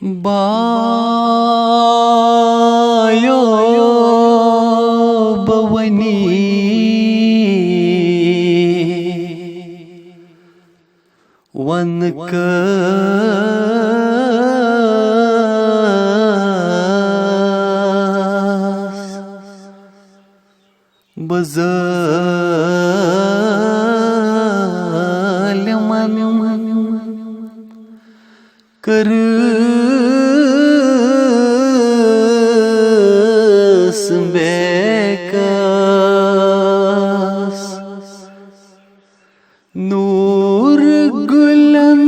bio बवनी वनक बज़लिमन करस बेकस नूर गुलन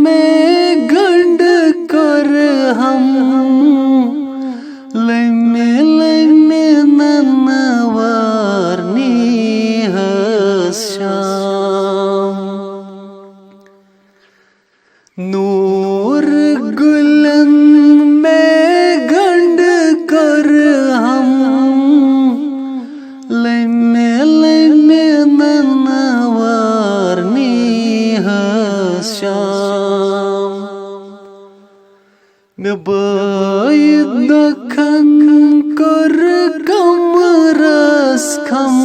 में गंड कर हम लमे लमे ननवारनी हश्याम नूर गुलन में गंड कर हम लमे लमे ननवारनी हश्याम में बैद दखन कर कमरस खम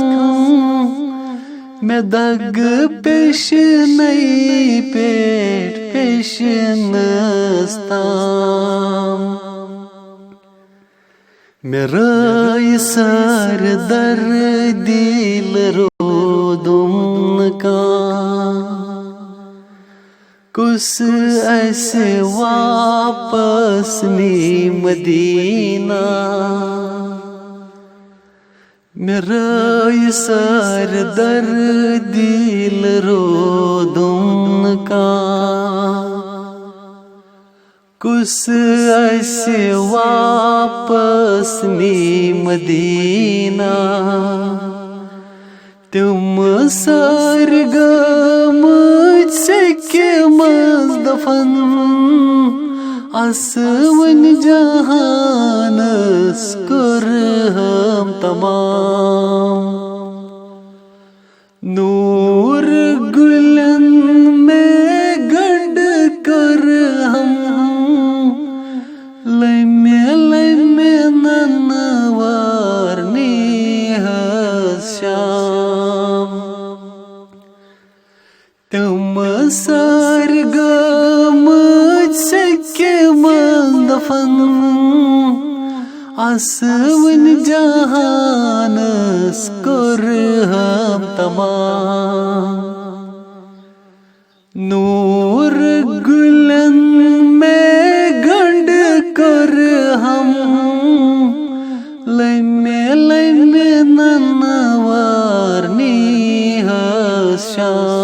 में दग पेश नहीं पेट पेश नस्ताम मेरा सर दर दिल रो दुम का कुछ ऐसे वापस नी मदीना मेरा सर दर दिल रो दुम का कुछ ऐसे वापस नी मदीना तुम सरगम से के मज़दफन आसवन जहानस कर हम तमाम नूर गुलन में गंड कर हम लमे लमे ननवारनी हश्याम तुम सरगम से के मज़दफन आसवन जहानस कर हम तमाम नूर गुलन में गंड कर हम लमे लमे ननवारनी हश्याम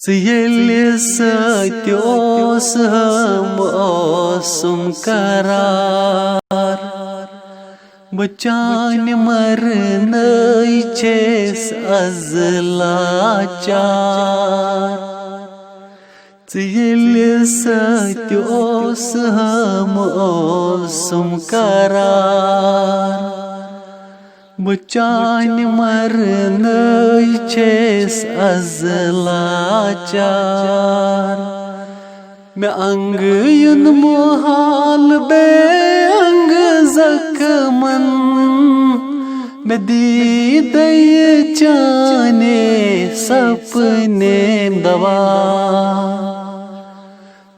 Yeli satyos ham osum karar Bachan marnai ches azlachar Yeli satyos ham osum karar Bachan marnai ches azlachar Me ang yun muhal be ang zakman Me diday chane sapne dawa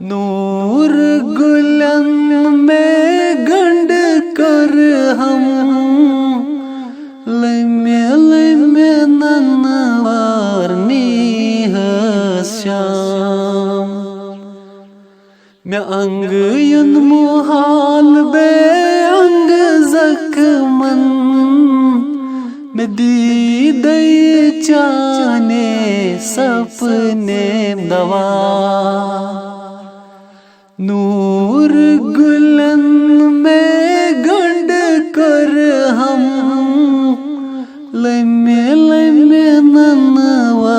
Noor gulan me gand kar hum लमे लमे ननवारनी हश्याम मैं अंग युन मुहाल बे अंग जख्मन मैं दीदै चाने सपने दवा नूर गुलन में गंड कर हम लमे लमे ननवारनी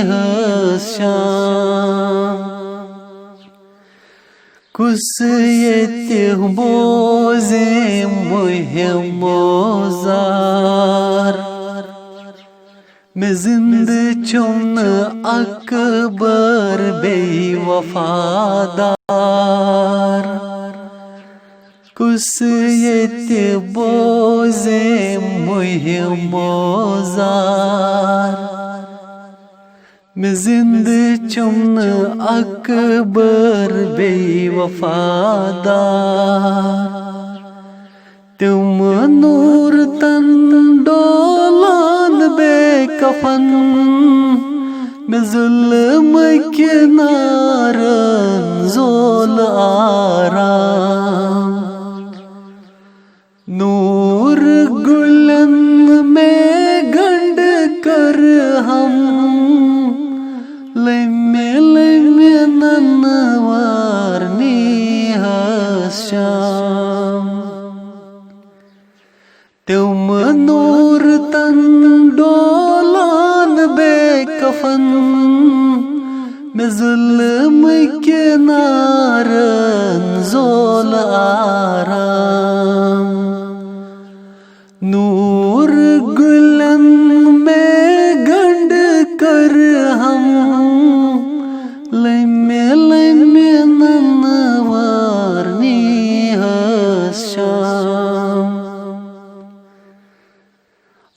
हश्याम कुछ ये बोझे मुहे मोजार मैं जिंद चुन अकबर बेवफादार कुस ये बोजे मुहे मोजार मैं जिंद चुन अकबर बेवफादार तुम नूर तन डोलान बेकफन मैं जुल्म के नारन जोल आराम नूर गुलन में गंड कर हम लम्हे नन्नवार निहाशाम तुम नूर तन डोलान बेकफन मैं जुल्म के नारन जोल आराम नूर गुलन में गंड कर हम लम्हे नन्नवार निहाशाम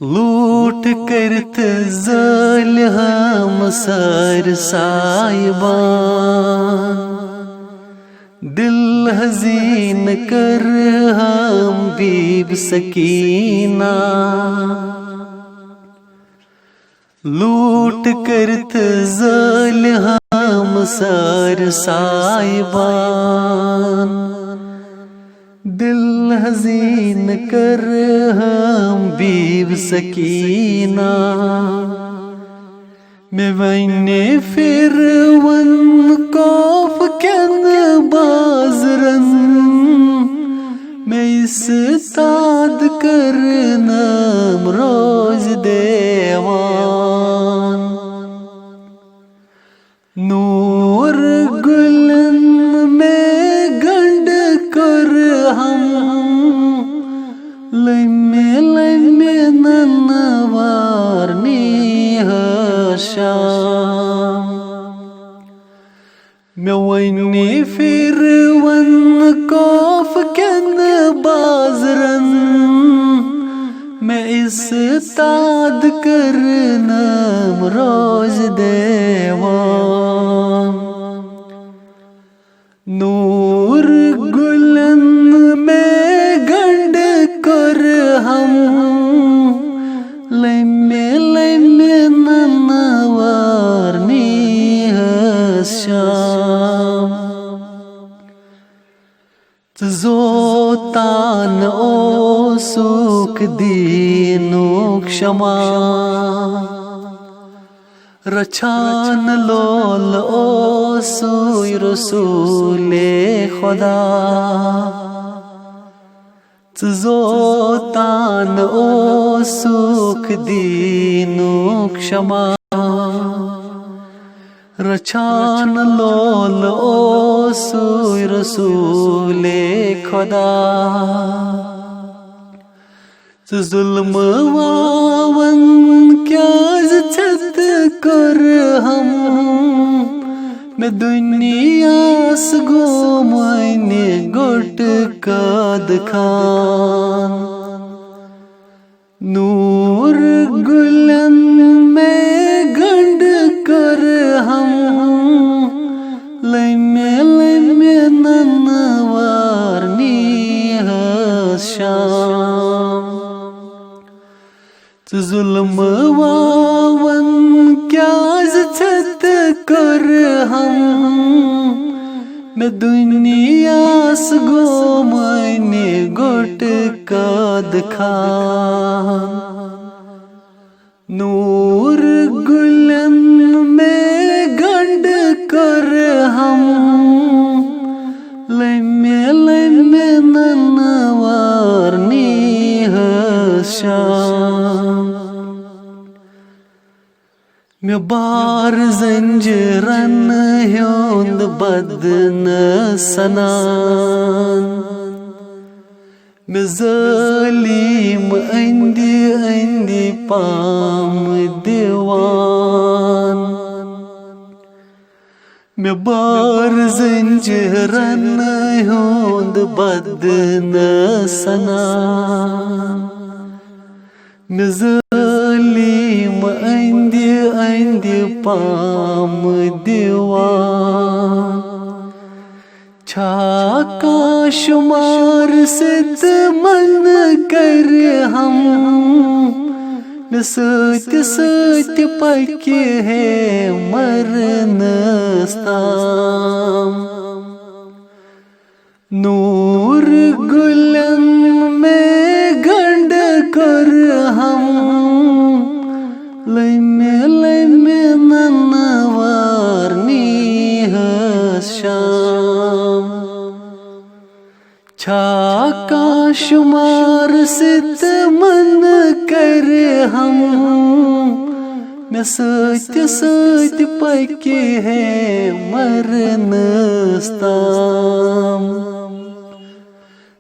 लूट करत ज़ालिम सर साहिबान दिल हज़ीन कर हम बीब सकीना लूट करत ज़ालिम सर साहिबान दिल हज़ीन कर हम बीब सकीना मैं वने फिर वन कौफ कन बाजरन मैं इस ताद कर नाम रोज देवान नूर गुलन में गंड कर हम लम्हे नन्नवार निहाशाम मैं वने फिर वन कौफ कन बाजरन मैं इस ताद कर नाम रोज देवान नूर गुलन में गंड कर हम लम्हे नन्नवार निहाशाम जोतान ओ सुख दीनु क्षमा रछान लोल ओ सुई रसूले खुदा जोतान ओ सुख दीनु क्षमा रछान लोल ओ सुई रसूले खुदा जुल्म वावन क्या जत कर हम मैं दुनिया से गो मैंने गोट कद खान नूर गुलन में गंड कर हम लम्हे नन्नवार निहाशाम जुल्म वावन क्या जत कर हम मैं दुनिया से गो मैंने गोट कद खान नूर गुलन में गंड कर हम लम्हे नन्नवार निहाशाम मैं बार जंजरन ह्योंद बदन सनान मैं ज़ालिम अंधी अंधी पाम दीवान मैं बार ज़ंजीरन हुंद बदन सना मैं ज़ालिम अंधी अंधी पाम दीवान छाका शुमार सित मन कर हम सत सत पके है मरनस्ताम नूर गुलन में गंड कर हम लैमे लैमे ननवारनी शाम छाका शुमार सित मन कर हम मैं सत्य सत्य पके है मरनस्ताम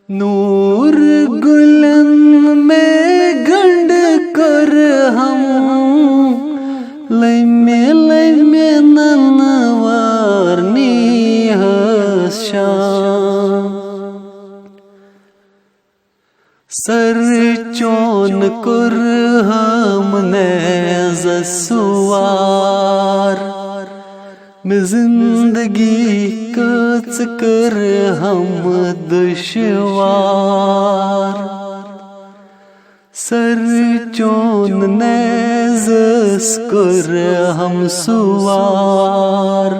नूर गुलन में गंड कर हम लैमे लैमे ननवारनी शाम सर चोन कर हम नज़सुवार में जिंदगी कच कर हम दुश्वार सर चोन नज़स कर हम सुवार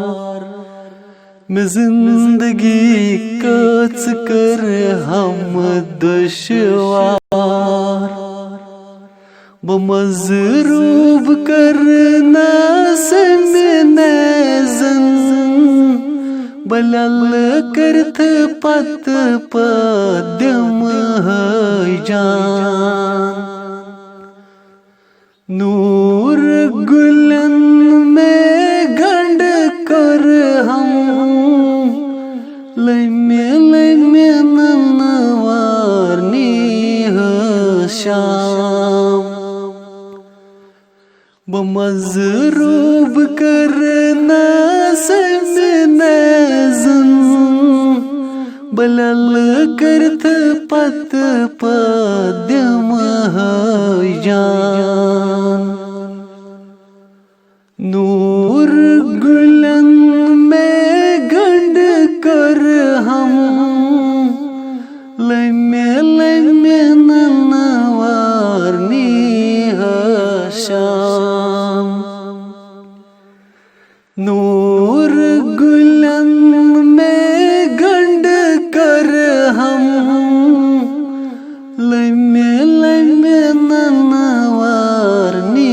में जिंदगी कच कर हम दुश्वार बमज़रूब करना समेनज़न बलल करत पत पद्यम जान नूर गुलन में गंड कर हम लैमे लैमे ननवारनी शाम बमज़रूब करना समेनज़न बलल करत पत पद्यम जान नूर गुलन में गंड कर हम लैमे लैमे ननवारनी शाम नूर गुलन में गंड कर हम लैमे लैमे ननवारनी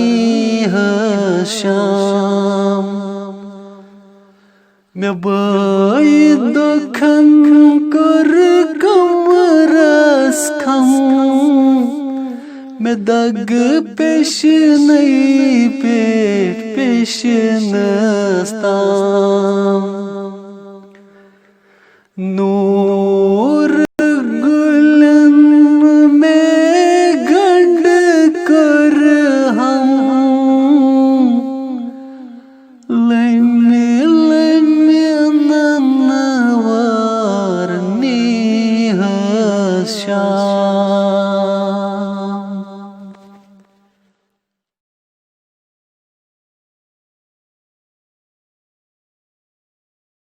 शाम मैं बाई दुखन कर कमरस खम मैं दग पेश नहीं पेट पेश नस्ताम